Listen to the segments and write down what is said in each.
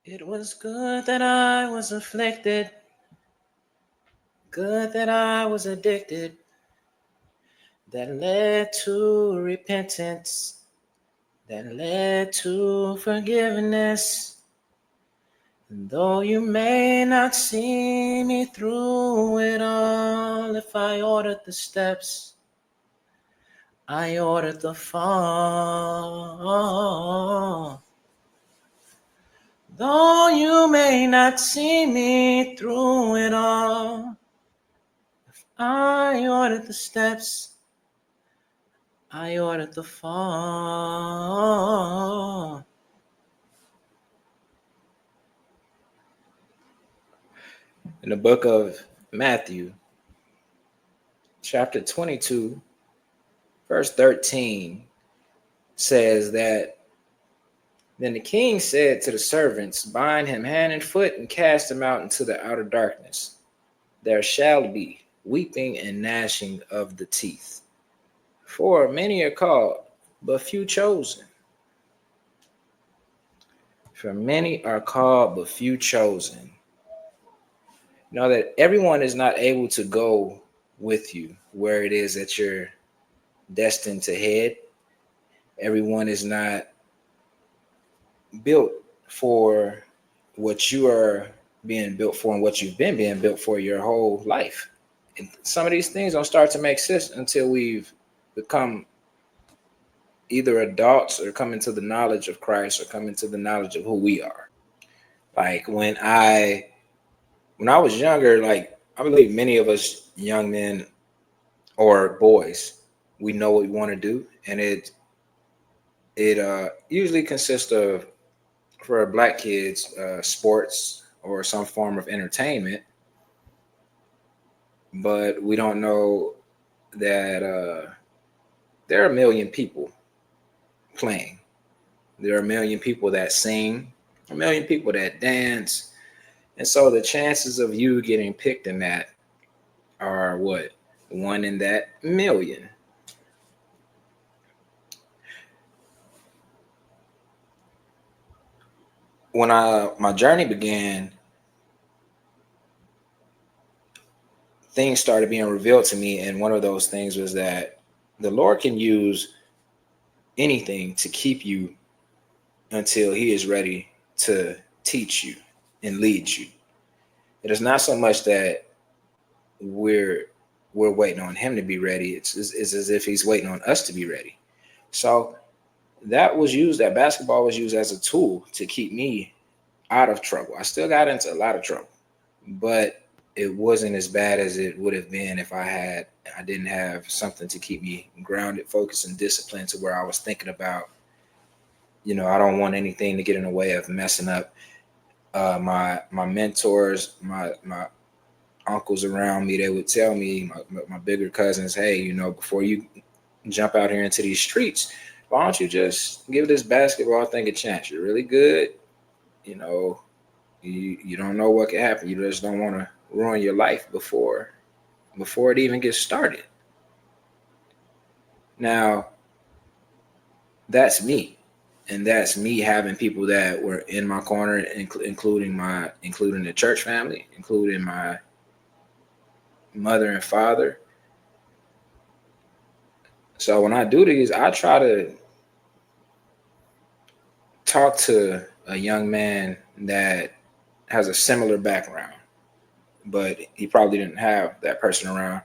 It was good that I was afflicted, good that I was addicted, that led to repentance, that led to forgiveness. And though you may not see me through it all, if I ordered the steps, I ordered the fall. Though you may not see me through it all, I ordered the steps, I ordered the fall. In the book of Matthew, chapter 22, verse 13, says that then the king said to the servants, bind him hand and foot and cast him out into the outer darkness. There shall be weeping and gnashing of the teeth. For many are called, but few chosen. For many are called, but few chosen. Know that everyone is not able to go with you where it is that you're destined to head. Everyone is not built for what you are being built for and what you've been being built for your whole life. And some of these things don't start to make sense until we've become either adults or come into the knowledge of Christ or come into the knowledge of who we are. Like when I was younger, like I believe many of us young men or boys, we know what we want to do, and it usually consists of, for Black kids, sports or some form of entertainment. But we don't know that there are a million people playing. There are a million people that sing, a million people that dance. And so the chances of you getting picked in that are what? One in that million. When my journey began, things started being revealed to me, and one of those things was that the Lord can use anything to keep you until he is ready to teach you and lead you. It is not so much that we're waiting on him to be ready. It's as if he's waiting on us to be ready. So that basketball was used as a tool to keep me out of trouble. I still got into a lot of trouble, but it wasn't as bad as it would have been if I didn't have something to keep me grounded, focused, and disciplined, to where I was thinking about, I don't want anything to get in the way of messing up. My mentors, my uncles around me, they would tell me, my bigger cousins, hey, before you jump out here into these streets, why don't you just give this basketball thing a chance? You're really good. You don't know what can happen. You just don't want to ruin your life before it even gets started. Now, that's me. And that's me having people that were in my corner, including the church family, including my mother and father. So when I do these, I try to talk to a young man that has a similar background, but he probably didn't have that person around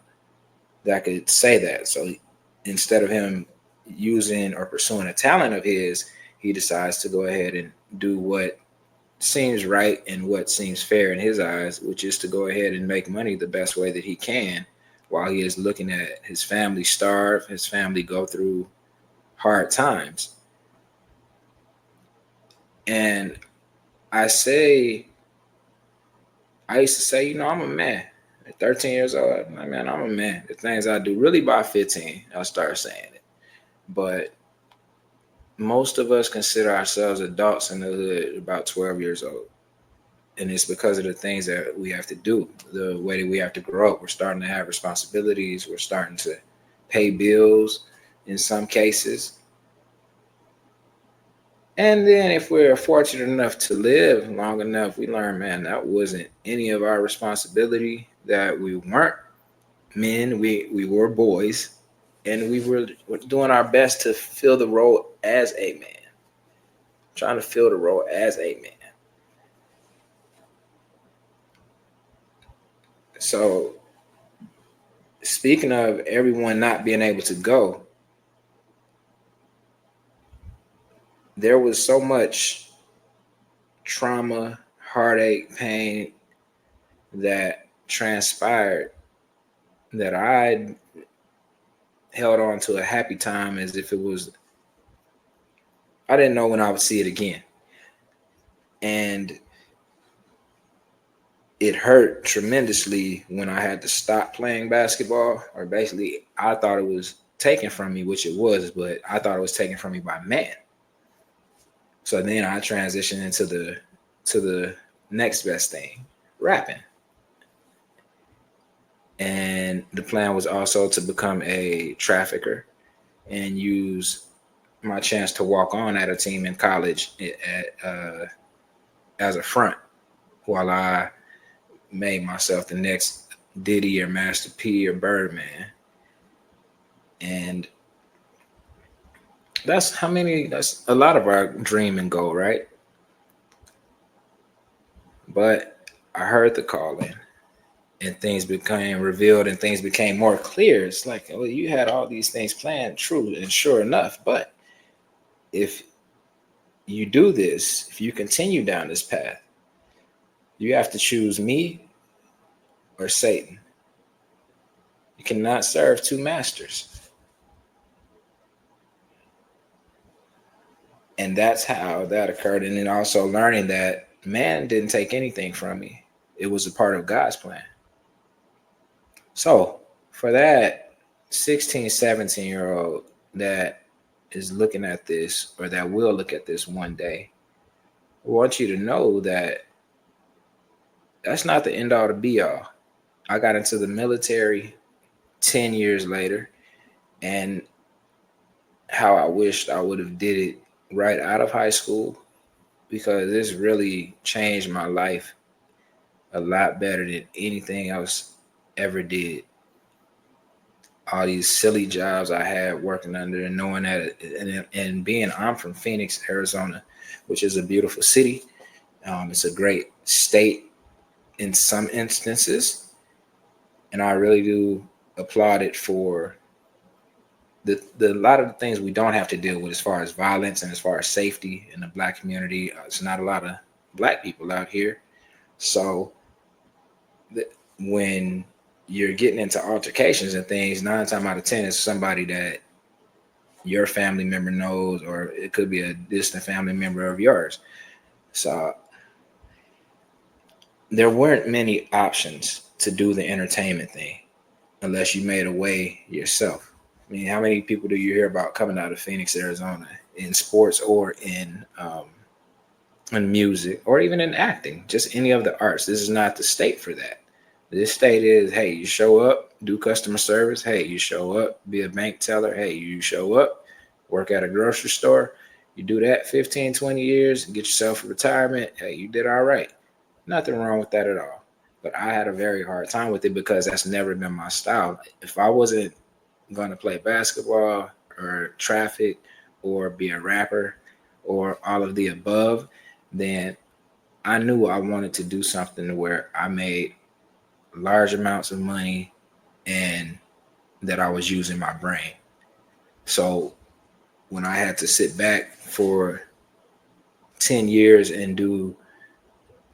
that could say that. So instead of him using or pursuing a talent of his, he decides to go ahead and do what seems right and what seems fair in his eyes, which is to go ahead and make money the best way that he can, while he is looking at his family starve, his family go through hard times. And I used to say, I'm a man. At 13 years old, man, I'm a man. The things I do, really by 15, I'll start saying it. But most of us consider ourselves adults in the hood about 12 years old. And it's because of the things that we have to do, the way that we have to grow up. We're starting to have responsibilities. We're starting to pay bills in some cases. And then if we're fortunate enough to live long enough, we learn, man, that wasn't any of our responsibility, that we weren't men, we were boys, and we were doing our best to fill the role as a man, trying to fill the role as a man. So, speaking of everyone not being able to go, there was so much trauma, heartache, pain that transpired that I held on to a happy time as if it was, I didn't know when I would see it again. And it hurt tremendously when I had to stop playing basketball, or basically I thought it was taken from me, which it was, but I thought it was taken from me by man. So then I transitioned into the next best thing, rapping. And the plan was also to become a trafficker and use my chance to walk on at a team in college as a front while I made myself the next Diddy or Master P or Birdman. And that's a lot of our dream and goal, right? But I heard the calling and things became revealed and things became more clear. It's like, well, you had all these things planned, true and sure enough. But if you do this, if you continue down this path, you have to choose me or Satan. You cannot serve two masters. And that's how that occurred. And then also learning that man didn't take anything from me. It was a part of God's plan. So for that 16, 17-year-old that is looking at this, or that will look at this one day, I want you to know that that's not the end all to be all. I got into the military 10 years later, and how I wished I would have did it right out of high school, because this really changed my life a lot better than anything else ever did. All these silly jobs I had working under, and knowing that, and being, I'm from Phoenix, Arizona, which is a beautiful city. It's a great state in some instances, and I really do applaud it for the lot of the things we don't have to deal with as far as violence and as far as safety in the Black community. It's not a lot of Black people out here, so when you're getting into altercations and things, 9 times out of 10 is somebody that your family member knows, or it could be a distant family member of yours. So there weren't many options to do the entertainment thing unless you made a way yourself. I mean, how many people do you hear about coming out of Phoenix, Arizona, in sports or in music or even in acting, just any of the arts? This is not the state for that. This state is, hey, you show up, do customer service. Hey, you show up, be a bank teller. Hey, you show up, work at a grocery store. You do that 15, 20 years, get yourself a retirement. Hey, you did all right. Nothing wrong with that at all. But I had a very hard time with it because that's never been my style. If I wasn't going to play basketball or traffic or be a rapper or all of the above, then I knew I wanted to do something where I made large amounts of money and that I was using my brain. So when I had to sit back for 10 years and do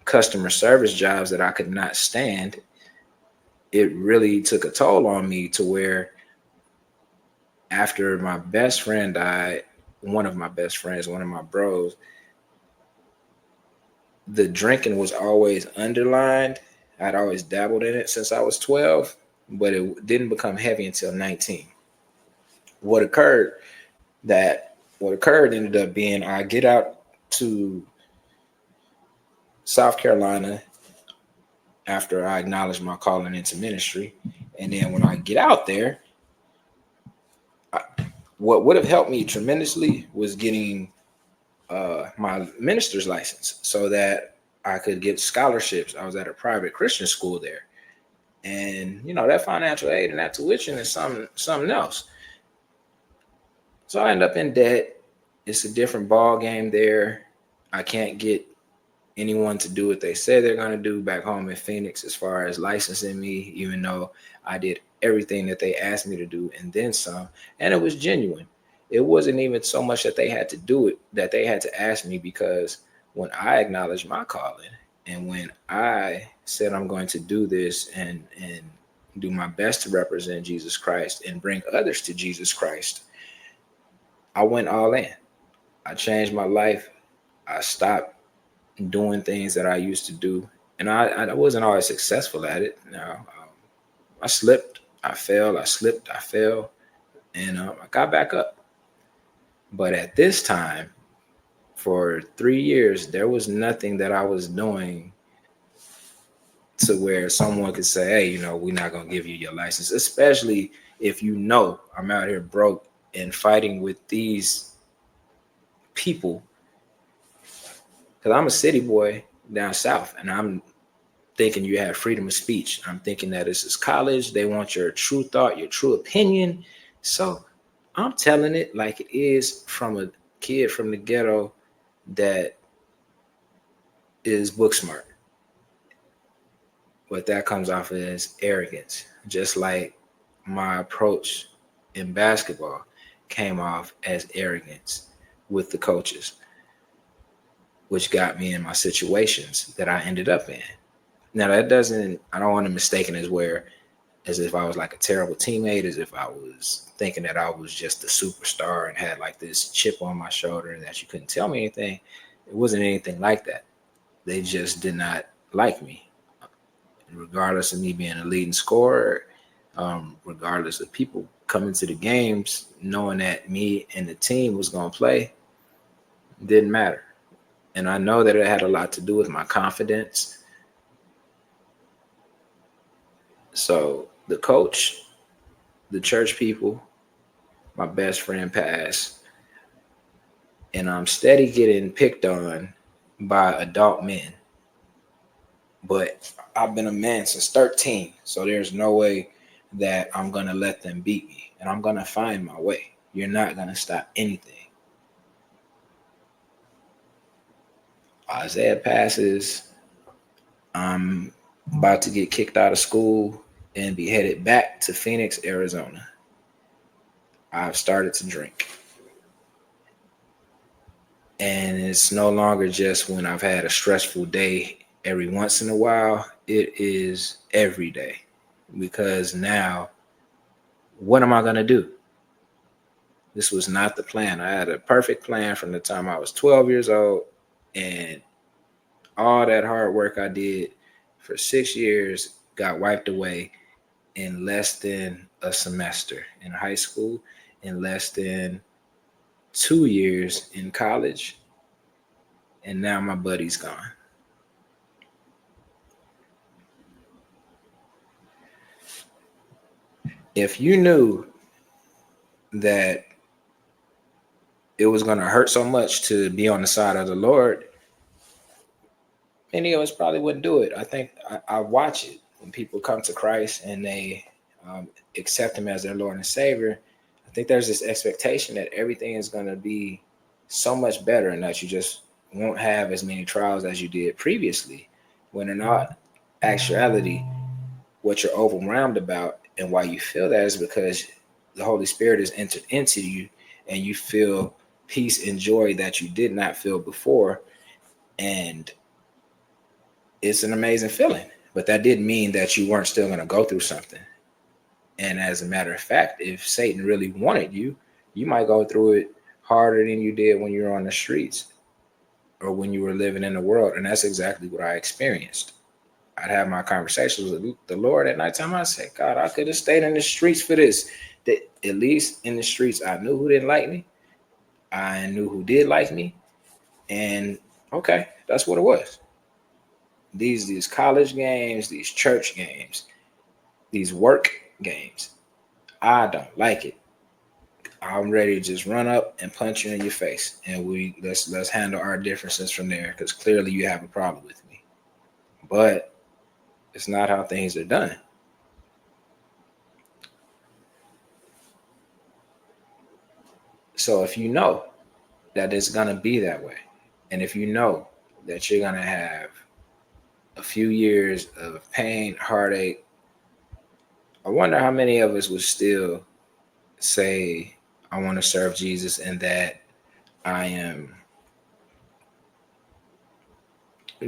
customer service jobs that I could not stand, it really took a toll on me, to where after my best friend died, one of my best friends, one of my bros, the drinking was always underlined. I'd always dabbled in it since I was 12, but it didn't become heavy until 19. What occurred ended up being, I get out to South Carolina after I acknowledged my calling into ministry. And then when I get out there, what would have helped me tremendously was getting my minister's license so that I could get scholarships. I was at a private Christian school there. And that financial aid and that tuition is something else. So I end up in debt. It's a different ball game there. I can't get anyone to do what they say they're going to do back home in Phoenix as far as licensing me, even though I did everything that they asked me to do and then some. And it was genuine. It wasn't even so much that they had to do it, that they had to ask me, because when I acknowledged my calling and when I said I'm going to do this and do my best to represent Jesus Christ and bring others to Jesus Christ, I went all in. I changed my life. I stopped doing things that I used to do. And I wasn't always successful at it. Now, I slipped, I fell, I slipped, I fell, and I got back up. But at this time, for 3 years, there was nothing that I was doing to where someone could say, hey, we're not going to give you your license, especially if I'm out here broke and fighting with these people. Because I'm a city boy down south, and I'm thinking you have freedom of speech. I'm thinking that this is college. They want your true thought, your true opinion. So I'm telling it like it is, from a kid from the ghetto that is book smart. But that comes off as arrogance, just like my approach in basketball came off as arrogance with the coaches, which got me in my situations that I ended up in. Now, I don't want to mistake it as if I was like a terrible teammate, as if I was thinking that I was just a superstar and had like this chip on my shoulder and that you couldn't tell me anything. It wasn't anything like that. They just did not like me. Regardless of me being a leading scorer, regardless of people coming to the games knowing that me and the team was going to play, didn't matter. And I know that it had a lot to do with my confidence. So the coach, the church people, my best friend passed, and I'm steady getting picked on by adult men. But I've been a man since 13, so there's no way that I'm going to let them beat me, and I'm going to find my way. You're not going to stop anything. Isaiah passes. I'm about to get kicked out of school and be headed back to Phoenix, Arizona. I've started to drink. And it's no longer just when I've had a stressful day every once in a while. It is every day. Because now, what am I going to do? This was not the plan. I had a perfect plan from the time I was 12 years old, and all that hard work I did for 6 years got wiped away in less than a semester in high school, in less than 2 years in college, and now my buddy's gone. If you knew that it was going to hurt so much to be on the side of the Lord, many of us probably wouldn't do it. I think I watch it when people come to Christ and they accept him as their Lord and Savior. I think there's this expectation that everything is going to be so much better and that you just won't have as many trials as you did previously, when in all actuality, what you're overwhelmed about and why you feel that is because the Holy Spirit has entered into you and you feel peace and joy that you did not feel before. And it's an amazing feeling, but that didn't mean that you weren't still going to go through something. And as a matter of fact, if Satan really wanted you, you might go through it harder than you did when you were on the streets or when you were living in the world. And that's exactly what I experienced. I'd have my conversations with the Lord at nighttime. I'd say, God, I could have stayed in the streets for this. That at least in the streets, I knew who didn't like me. I knew who did like me. And okay, that's what it was. These college games, these church games, these work games, I don't like it. I'm ready to just run up and punch you in your face, and let's handle our differences from there, because clearly you have a problem with me. But it's not how things are done. So if you know that it's gonna be that way, and if you know that you're gonna have a few years of pain, heartache, I wonder how many of us would still say, I want to serve Jesus, and that I am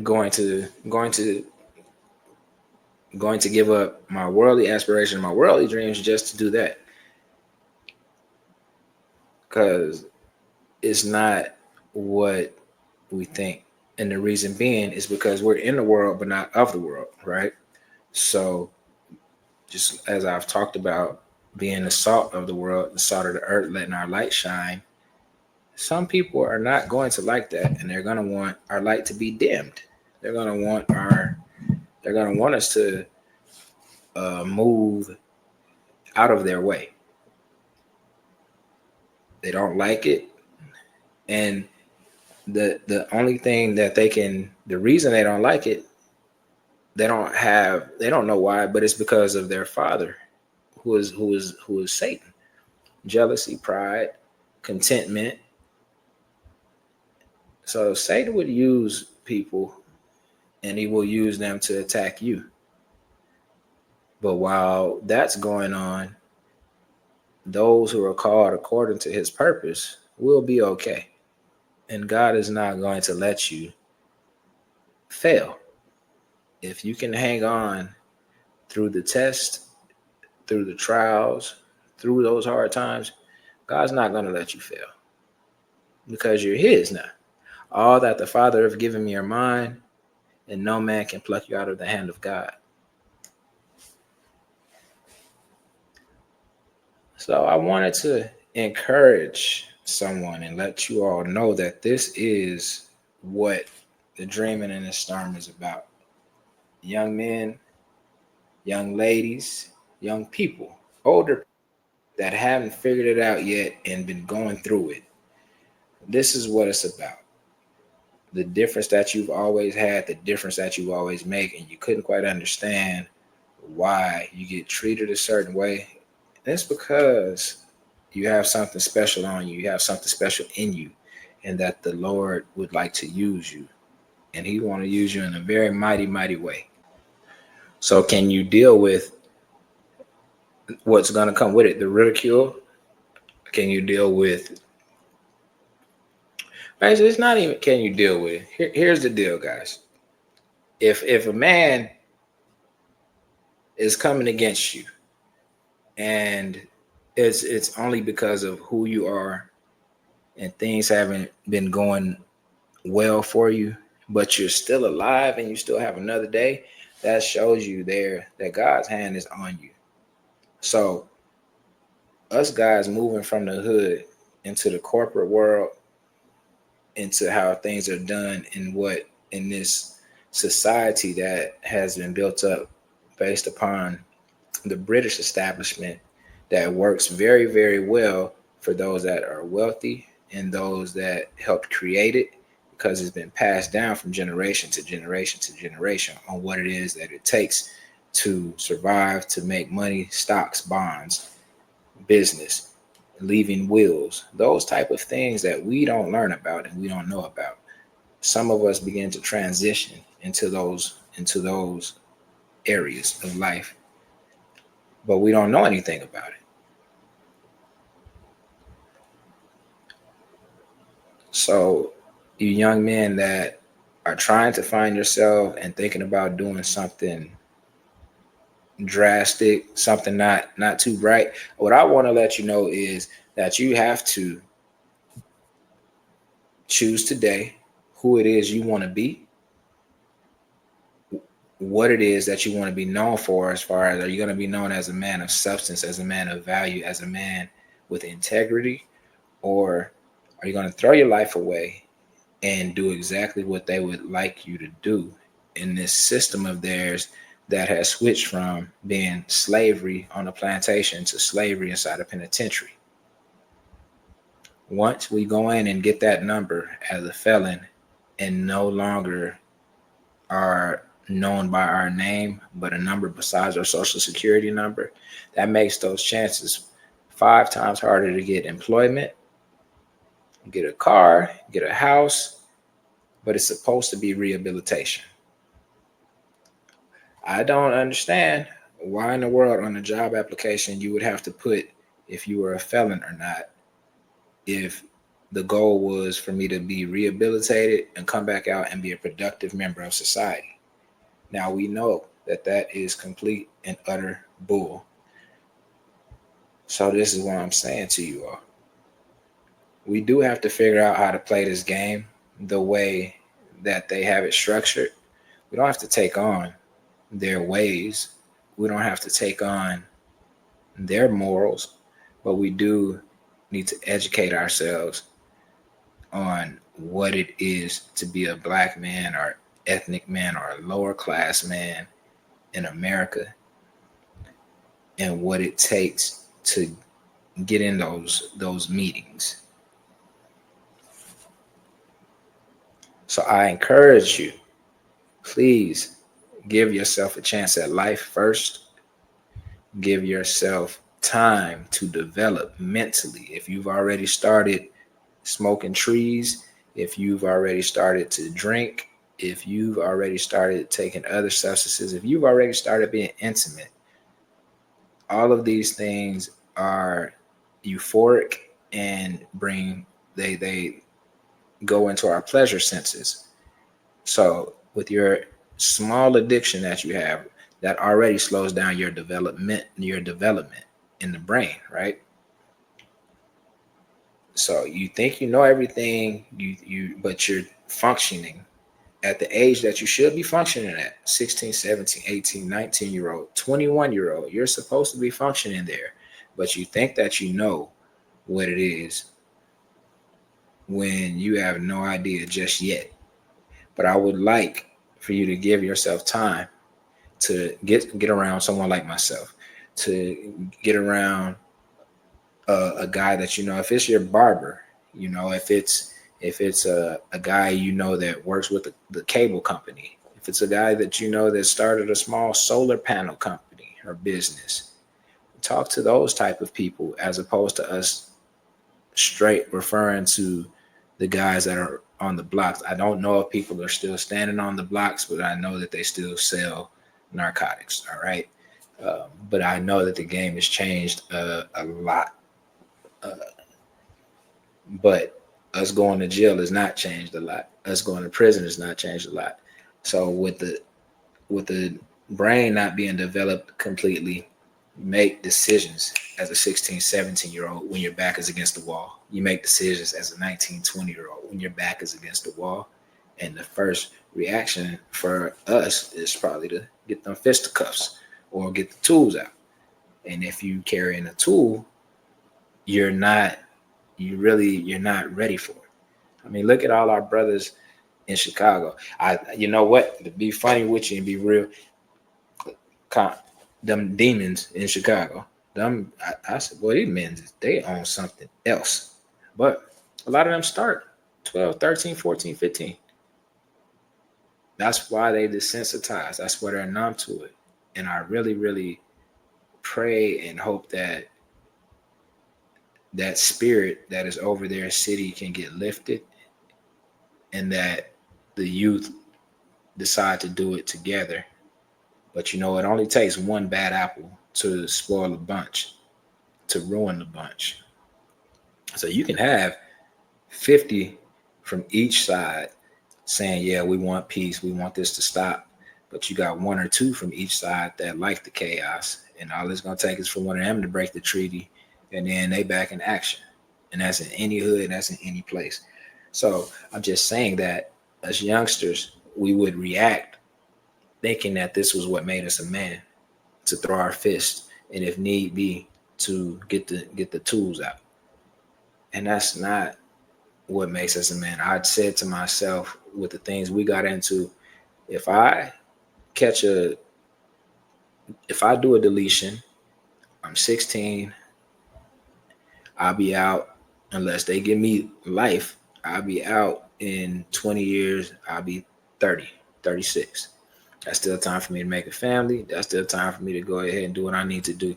going to going to give up my worldly aspirations, my worldly dreams, just to do that. Because it's not what we think. And the reason being is because we're in the world, but not of the world, right? So, just as I've talked about, being the salt of the world, the salt of the earth, letting our light shine, some people are not going to like that, and they're going to want our light to be dimmed. They're going to want us to move out of their way. They don't like it, and the only thing that the reason they don't like it, they don't know why, but it's because of their father, who is Satan. Jealousy, pride, contentment. So Satan would use people, and he will use them to attack you. But while that's going on, those who are called according to his purpose will be okay. And God is not going to let you fail. If you can hang on through the test, through the trials, through those hard times, God's not going to let you fail, because you're his now. All that the Father have given me are mine, and no man can pluck you out of the hand of God. So I wanted to encourage someone and let you all know that this is what the Dreaming in the Storm is about. Young men, young ladies, young people, older, that haven't figured it out yet and been going through it. This is what it's about. The difference that you've always had, the difference that you always make, and you couldn't quite understand why you get treated a certain way. And it's because you have something special on you. You have something special in you, and that the Lord would like to use you. And he want to use you in a very mighty, mighty way. So can you deal with what's going to come with it? The ridicule? Can you deal with? Actually, it's not even can you deal with it. Here's the deal, guys. If a man is coming against you, and it's only because of who you are, and things haven't been going well for you, but you're still alive and you still have another day, that shows you there that God's hand is on you. So us guys moving from the hood into the corporate world, into how things are done in this society that has been built up based upon the British establishment, that works very, very well for those that are wealthy and those that helped create it, because it's been passed down from generation to generation to generation on what it is that it takes to survive, to make money, stocks, bonds, business, leaving wills, those type of things that we don't learn about and we don't know about. Some of us begin to transition into those areas of life, but we don't know anything about it. So you young men that are trying to find yourself and thinking about doing something drastic, something not too bright, what I want to let you know is that you have to choose today who it is you want to be, what it is that you want to be known for, as far as, are you going to be known as a man of substance, as a man of value, as a man with integrity, or are you going to throw your life away and do exactly what they would like you to do in this system of theirs that has switched from being slavery on a plantation to slavery inside a penitentiary? Once we go in and get that number as a felon and no longer are known by our name, but a number besides our social security number, that makes those chances 5 times harder to get employment, get a car, get a house, but it's supposed to be rehabilitation. I don't understand why in the world on a job application you would have to put if you were a felon or not, if the goal was for me to be rehabilitated and come back out and be a productive member of society. Now we know that that is complete and utter bull. So this is what I'm saying to you all. We do have to figure out how to play this game the way that they have it structured. We don't have to take on their ways. We don't have to take on their morals, but we do need to educate ourselves on what it is to be a black man or ethnic man or a lower class man in America, and what it takes to get in those meetings. So I encourage you, please give yourself a chance at life first. Give yourself time to develop mentally. If you've already started smoking trees, if you've already started to drink, if you've already started taking other substances, if you've already started being intimate, all of these things are euphoric and they go into our pleasure senses. So with your small addiction that you have, that already slows down your development in the brain, right? So you think you know everything, but you're functioning at the age that you should be functioning at, 16, 17, 18, 19-year-old, 21-year-old. You're supposed to be functioning there, but you think that you know what it is when you have no idea just yet. But I would like for you to give yourself time to get around someone like myself, to get around a guy that you know. If it's your barber, you know, if it's a guy you know that works with the cable company, if it's a guy that you know that started a small solar panel company or business, talk to those type of people as opposed to us straight referring to the guys that are on the blocks. I don't know if people are still standing on the blocks, but I know that they still sell narcotics. All right. But I know that the game has changed a lot. Uh, but us going to jail has not changed a lot. Us going to prison has not changed a lot. So with the brain not being developed completely, make decisions as a 16, 17-year-old when your back is against the wall. You make decisions as a 19, 20-year-old when your back is against the wall. And the first reaction for us is probably to get them fisticuffs or get the tools out. And if you carrying a tool, you're not ready for it. I mean, look at all our brothers in Chicago. You know what? To be funny with you and be real, them demons in Chicago. I said, boy, these men, they own something else. But a lot of them start 12, 13, 14, 15. That's why they desensitized. That's why they're numb to it. And I really, really pray and hope that that spirit that is over their city can get lifted, and that the youth decide to do it together. But you know, it only takes one bad apple to spoil a bunch, to ruin the bunch. So you can have 50 from each side saying, yeah, we want peace, we want this to stop. But you got one or two from each side that like the chaos. And all it's going to take is for one of them to break the treaty, and then they back in action. And that's in any hood, that's in any place. So I'm just saying that as youngsters, we would react thinking that this was what made us a man, to throw our fist, and if need be, to get the tools out. And that's not what makes us a man. I'd said to myself, with the things we got into, if I do a deletion, I'm 16, I'll be out Unless they give me life, I'll be out in 20 years. I'll be 30, 36. That's still time for me to make a family. That's still time for me to go ahead and do what I need to do.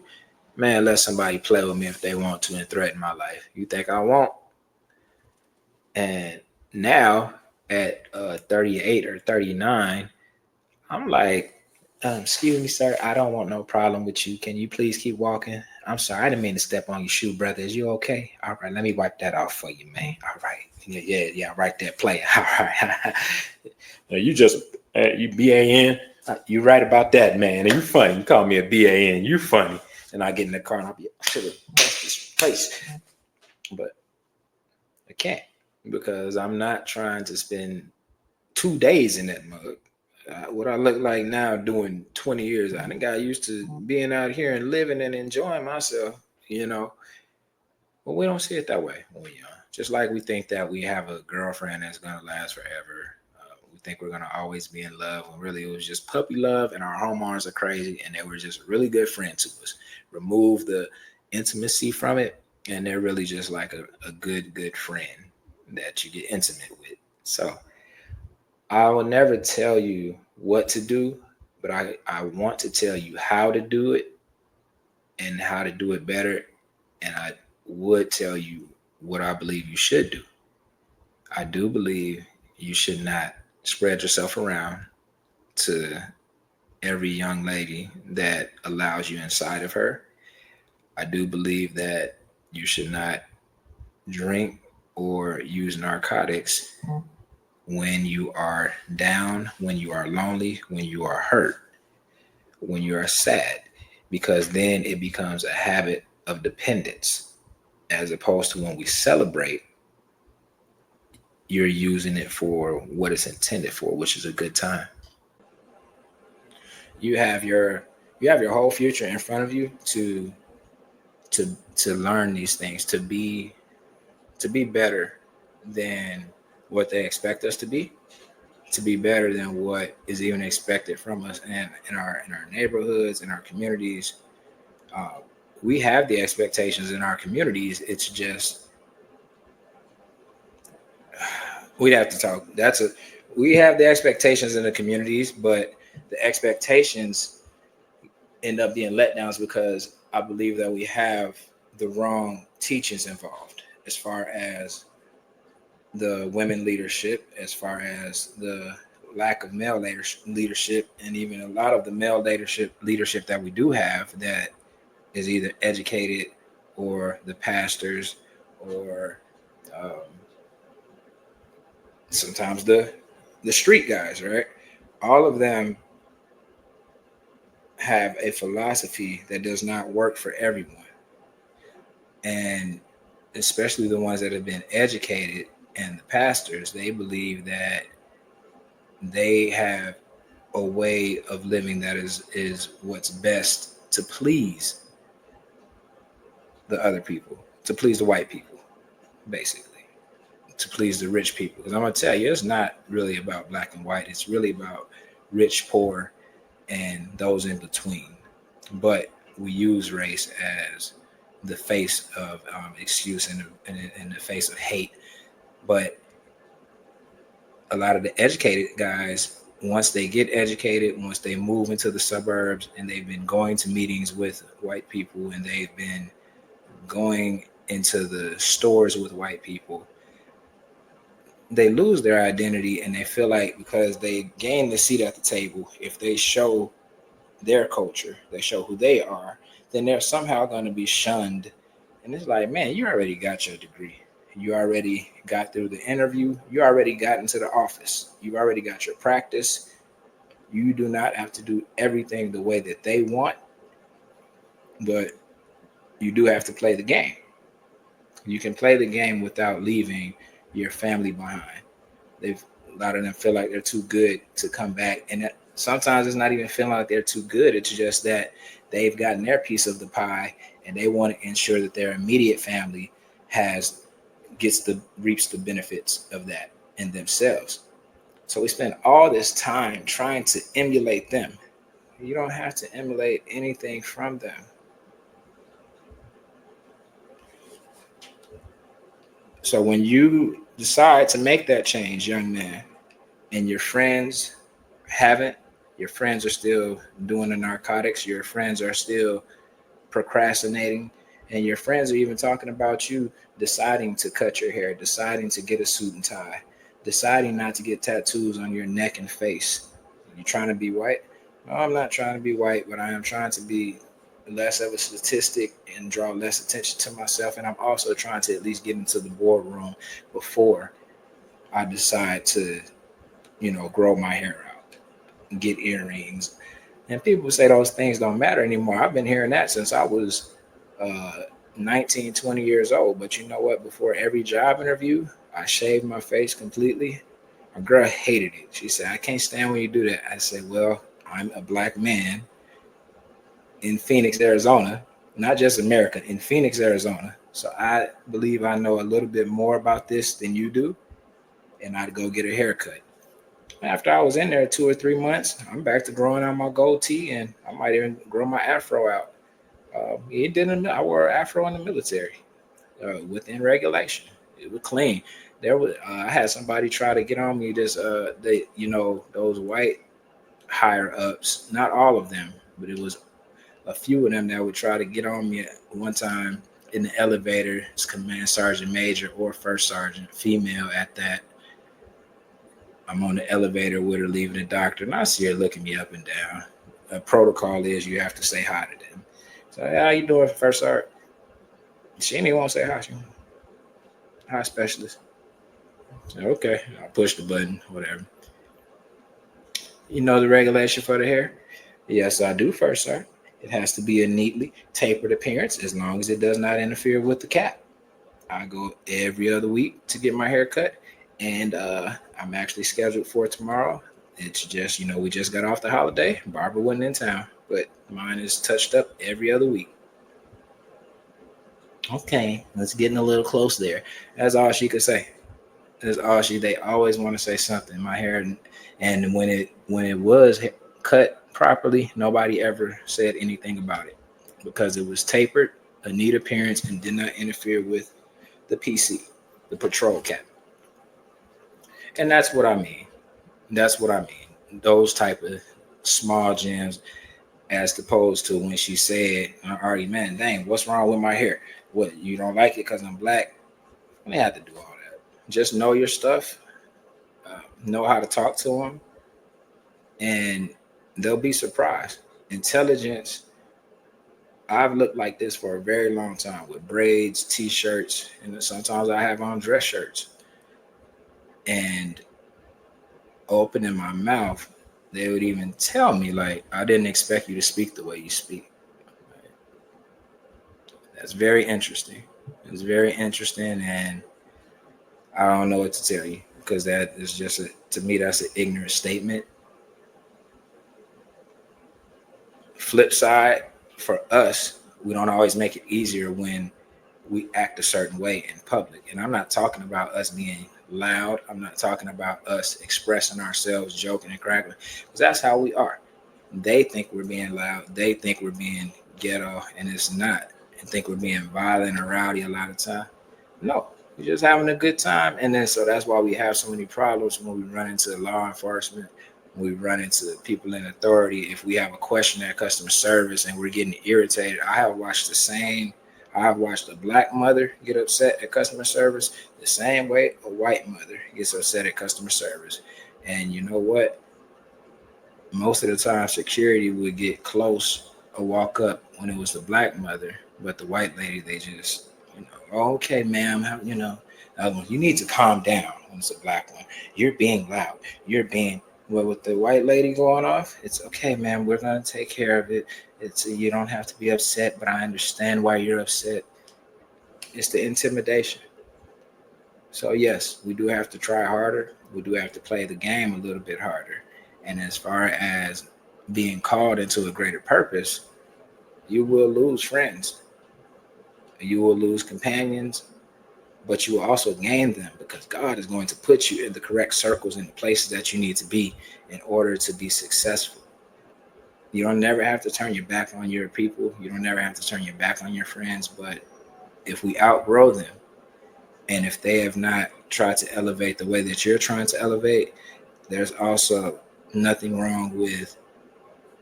Man, let somebody play with me if they want to and threaten my life. You think I won't? And now at 38 or 39, I'm like, excuse me, sir, I don't want no problem with you. Can you please keep walking? I'm sorry, I didn't mean to step on your shoe, brother. Is you okay? All right, let me wipe that off for you, man. All right. Yeah, right there, play. All right. Now you just, you BAN. You right about that, man. And you funny. You call me a BAN. You funny. And I get in the car and I'll be, I should have left this place. But I can't because I'm not trying to spend 2 days in that mug. What I look like now doing 20 years, I done got used to being out here and living and enjoying myself, you know. But we don't see it that way when we're young. Just like we think that we have a girlfriend that's going to last forever. We think we're going to always be in love when really it was just puppy love and our hormones are crazy and they were just a really good friend to us. Remove the intimacy from it and they're really just like a good friend that you get intimate with. So I will never tell you what to do, but I want to tell you how to do it and how to do it better. And I would tell you what I believe you should do. I do believe you should not spread yourself around to every young lady that allows you inside of her. I do believe that you should not drink or use narcotics when you are down, when you are lonely, when you are hurt, when you are sad, because then it becomes a habit of dependence as opposed to when we celebrate, you're using it for what it's intended for, which is a good time. You have your you have your whole future in front of you to learn these things, to be better than what they expect us to be better than what is even expected from us and in our neighborhoods, in our communities. Uh, we have the expectations in our communities. It's just we'd have to talk. We have the expectations in the communities, but the expectations end up being letdowns because I believe that we have the wrong teachings involved as far as the women leadership, as far as the lack of male leadership, and even a lot of the male leadership that we do have that is either educated or the pastors or um, sometimes the street guys, right? All of them have a philosophy that does not work for everyone, and especially the ones that have been educated and the pastors, they believe that they have a way of living that is what's best to please the other people, to please the white people, basically, to please the rich people. Because I'm gonna tell you, it's not really about black and white. It's really about rich, poor, and those in between. But we use race as the face of excuse and in the face of hate. But a lot of the educated guys, once they get educated, once they move into the suburbs and they've been going to meetings with white people and they've been going into the stores with white people, they lose their identity and they feel like because they gain the seat at the table, if they show their culture, they show who they are, then they're somehow going to be shunned. And it's like, man, you already got your degree. You already got through the interview. You already got into the office. You already got your practice. You do not have to do everything the way that they want, but you do have to play the game. You can play the game without leaving your family behind. They've A lot of them feel like they're too good to come back, and sometimes it's not even feeling like they're too good. It's just that they've gotten their piece of the pie, and they want to ensure that their immediate family has reaps the benefits of that in themselves. So we spend all this time trying to emulate them. You don't have to emulate anything from them. So when you decide to make that change, young man, and your friends haven't, your friends are still doing the narcotics, your friends are still procrastinating, and your friends are even talking about you deciding to cut your hair, deciding to get a suit and tie, deciding not to get tattoos on your neck and face. You're trying to be white? No, I'm not trying to be white, but I am trying to be less of a statistic and draw less attention to myself. And I'm also trying to at least get into the boardroom before I decide to, grow my hair out, get earrings. And people say those things don't matter anymore. I've been hearing that since I was uh, 19, 20 years old. But you know what? Before every job interview, I shaved my face completely. My girl hated it. She said, I can't stand when you do that. I said, well, I'm a black man in Phoenix, Arizona, not just America, in Phoenix, Arizona. So I believe I know a little bit more about this than you do. And I'd go get a haircut. After I was in there 2 or 3 months, I'm back to growing out my goatee, and I might even grow my afro out. It didn't. I wore an afro in the military within regulation. It was clean. I had somebody try to get on me. Those white higher ups. Not all of them, but it was a few of them that would try to get on me at one time in the elevator. It's command sergeant major or first sergeant, female at that. I'm on the elevator with her leaving the doctor, and I see her looking me up and down. The protocol is you have to say hi to them. So, hey, how you doing, First Sergeant? She didn't even want to say hi. She went, hi, specialist. So, okay, I push the button, whatever. You know the regulation for the hair? Yes, I do, First Sergeant. It has to be a neatly tapered appearance as long as it does not interfere with the cap. I go every other week to get my hair cut, and I'm actually scheduled for tomorrow. It's just, we just got off the holiday. Barbara wasn't in town, but mine is touched up every other week. Okay, let's getting a little close there. That's all she could say. That's all she. They always want to say something. My hair, and when it was cut properly, nobody ever said anything about it because it was tapered, a neat appearance, and did not interfere with the PC, the patrol cap. And that's what I mean. That's what I mean. Those type of small gems, as opposed to when she said, I already, man, dang, what's wrong with my hair? What, you don't like it because I'm black? I didn't have to do all that. Just know your stuff, know how to talk to them, and they'll be surprised. Intelligence, I've looked like this for a very long time with braids, t-shirts, and sometimes I have on dress shirts. And opening my mouth, they would even tell me, like, I didn't expect you to speak the way you speak. That's very interesting. It's very interesting, and I don't know what to tell you because that is just, to me, that's an ignorant statement. Flip side, for us, we don't always make it easier when we act a certain way in public. And I'm not talking about us being loud. I'm not talking about us expressing ourselves, joking and cracking, because that's how we are. They think we're being loud. They think we're being ghetto, and it's not. And think we're being violent or rowdy a lot of time. No, we're just having a good time. And then so that's why we have so many problems when we run into law enforcement, when we run into people in authority. If we have a question at customer service and we're getting irritated, I have watched a black mother get upset at customer service the same way a white mother gets upset at customer service. And you know what? Most of the time, security would get close or walk up when it was the black mother, but the white lady, they just, "Oh, okay, ma'am, the other one, you need to calm down when it's a black one. You're being loud. You're being, well, with the white lady going off, it's okay, ma'am, we're going to take care of it. You don't have to be upset, but I understand why you're upset." It's the intimidation. So yes, we do have to try harder. We do have to play the game a little bit harder. And as far as being called into a greater purpose, you will lose friends. You will lose companions, but you will also gain them because God is going to put you in the correct circles and the places that you need to be in order to be successful. You don't never have to turn your back on your people. You don't never have to turn your back on your friends. But if we outgrow them, And if they have not tried to elevate the way that you're trying to elevate, there's also nothing wrong with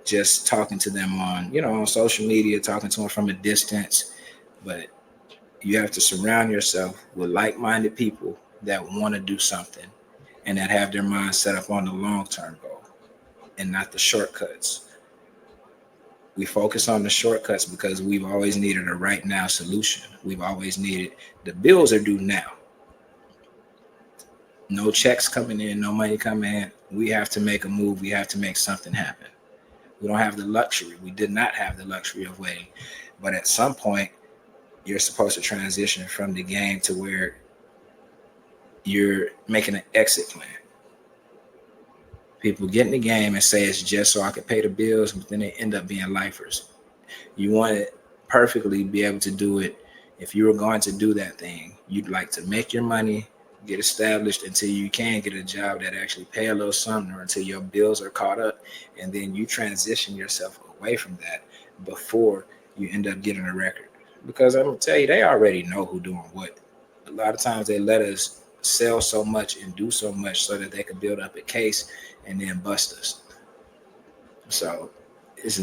just talking to them on social media, talking to them from a distance. But you have to surround yourself with like-minded people that want to do something and that have their mind set up on the long-term goal and not the shortcuts. We focus on the shortcuts because we've always needed a right now solution. We've always needed the bills are due now. No checks coming in, no money coming in. We have to make a move. We have to make something happen. We don't have the luxury. We did not have the luxury of waiting. But at some point, you're supposed to transition from the game to where you're making an exit plan. People get in the game and say it's just so I can pay the bills, but then they end up being lifers. You want to perfectly be able to do it. If you were going to do that thing, you'd like to make your money, get established until you can get a job that actually pay a little something or until your bills are caught up. And then you transition yourself away from that before you end up getting a record. Because I'm going to tell you, they already know who doing what. A lot of times they let us sell so much and do so much so that they could build up a case and then bust us. So this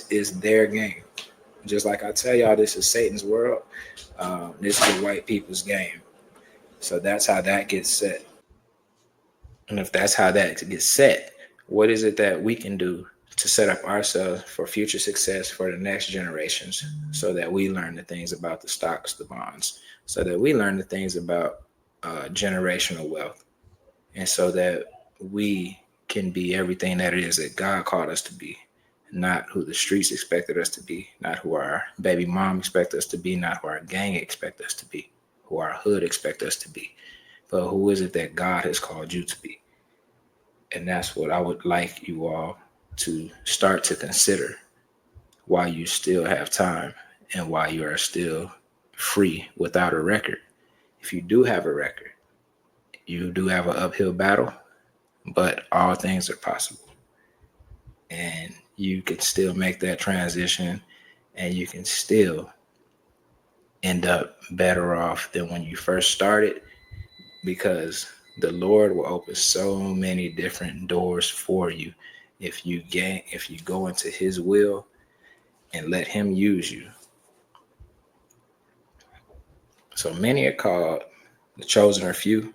is their game. Just like I tell y'all, this is Satan's world. This is the white people's game. So that's how that gets set. And if that's how that gets set, what is it that we can do to set up ourselves for future success for the next generations so that we learn the things about the stocks, the bonds, so that we learn the things about generational wealth, and so that we can be everything that it is that God called us to be, not who the streets expected us to be, not who our baby mom expect us to be, not who our gang expect us to be, who our hood expect us to be, but who is it that God has called you to be. And that's what I would like you all to start to consider while you still have time and while you are still free without a record. If you do have a record, you do have an uphill battle, but all things are possible. And you can still make that transition and you can still end up better off than when you first started, because the Lord will open so many different doors for you if you go into his will and let him use you. So many are called, the chosen are few,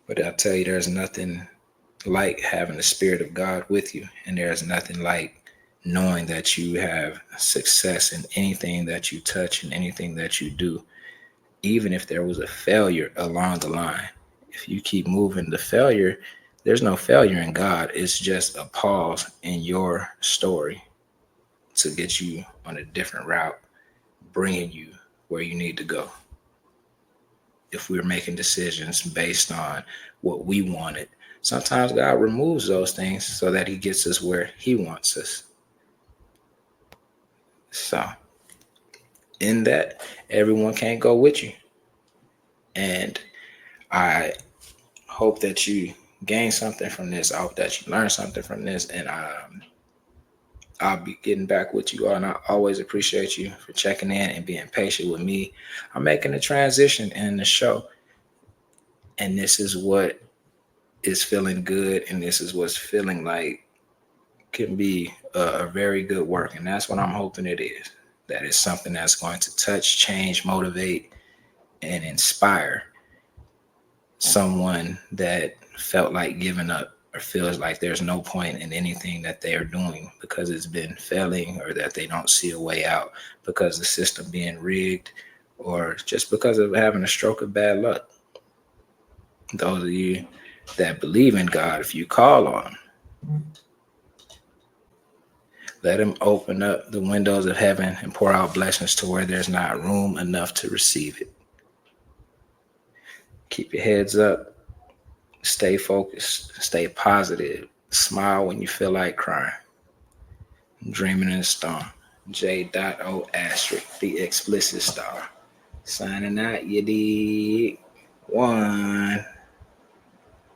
but I'll tell you, there's nothing like having the Spirit of God with you, and there's nothing like knowing that you have success in anything that you touch and anything that you do, even if there was a failure along the line. If you keep moving, there's no failure in God. It's just a pause in your story to get you on a different route, bringing you where you need to go. If we're making decisions based on what we wanted, sometimes God removes those things so that he gets us where he wants us. So in that, everyone can't go with you. And I hope that you gain something from this. I hope that you learn something from this. And I'll be getting back with you all. And I always appreciate you for checking in and being patient with me. I'm making a transition in the show. And this is what is feeling good. And this is what's feeling like can be a very good work. And that's what I'm hoping it is. That is something that's going to touch, change, motivate, and inspire someone that felt like giving up or feels like there's no point in anything that they are doing because it's been failing, or that they don't see a way out because the system being rigged, or just because of having a stroke of bad luck. Those of you that believe in God, if you call on him, let him open up the windows of heaven and pour out blessings to where there's not room enough to receive it. Keep your heads up. Stay focused. Stay positive. Smile when you feel like crying. Dreaming in the storm. J.O. Asterisk, the explicit star. Signing out, you dig? One.